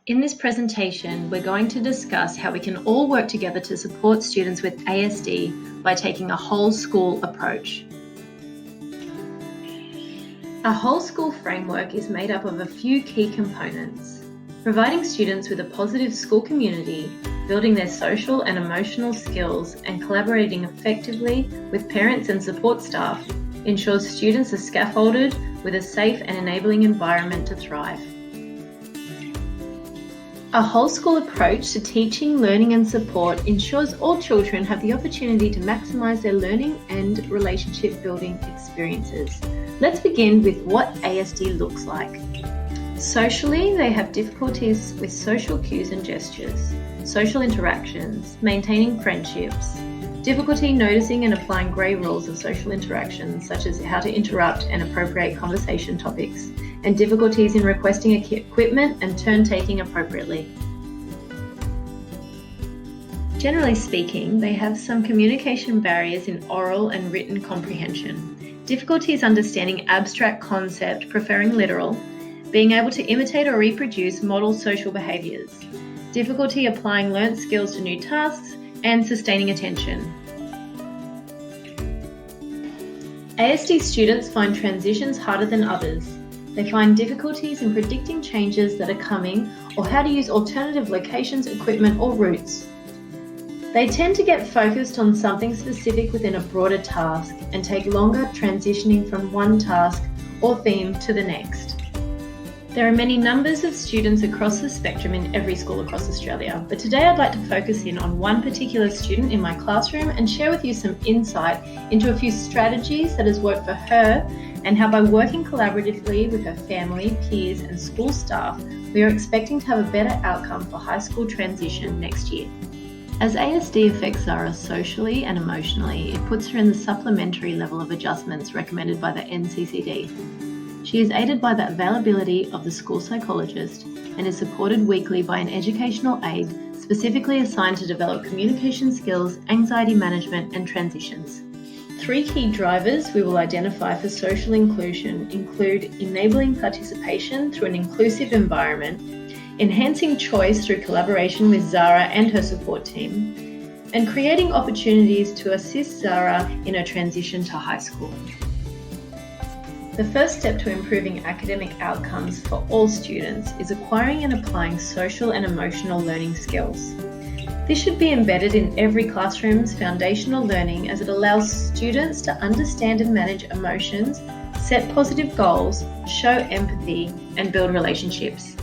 In this presentation, we're going to discuss how we can all work together to support students with ASD by taking a whole school approach. A whole school framework is made up of a few key components: providing students with a positive school community, building their social and emotional skills, and collaborating effectively with parents and support staff ensures students are scaffolded with a safe and enabling environment to thrive. A whole school approach to teaching, learning and support ensures all children have the opportunity to maximise their learning and relationship building experiences. Let's begin with what ASD looks like. Socially, they have difficulties with social cues and gestures, social interactions, maintaining friendships, difficulty noticing and applying grey rules of social interactions, such as how to interrupt and appropriate conversation topics, and difficulties in requesting equipment and turn-taking appropriately. Generally speaking, they have some communication barriers in oral and written comprehension, difficulties understanding abstract concept, preferring literal, being able to imitate or reproduce model social behaviours, difficulty applying learnt skills to new tasks, and sustaining attention. ASD students find transitions harder than others. They find difficulties in predicting changes that are coming or how to use alternative locations, equipment, or routes. They tend to get focused on something specific within a broader task and take longer transitioning from one task or theme to the next. There are many numbers of students across the spectrum in every school across Australia, but today I'd like to focus in on one particular student in my classroom and share with you some insight into a few strategies that has worked for her and how by working collaboratively with her family, peers and school staff, we are expecting to have a better outcome for high school transition next year. As ASD affects Zara socially and emotionally, it puts her in the supplementary level of adjustments recommended by the NCCD. She is aided by the availability of the school psychologist and is supported weekly by an educational aide specifically assigned to develop communication skills, anxiety management and transitions. 3 key drivers we will identify for social inclusion include enabling participation through an inclusive environment, enhancing choice through collaboration with Zara and her support team, and creating opportunities to assist Zara in her transition to high school. The first step to improving academic outcomes for all students is acquiring and applying social and emotional learning skills. This should be embedded in every classroom's foundational learning as it allows students to understand and manage emotions, set positive goals, show empathy, and build relationships.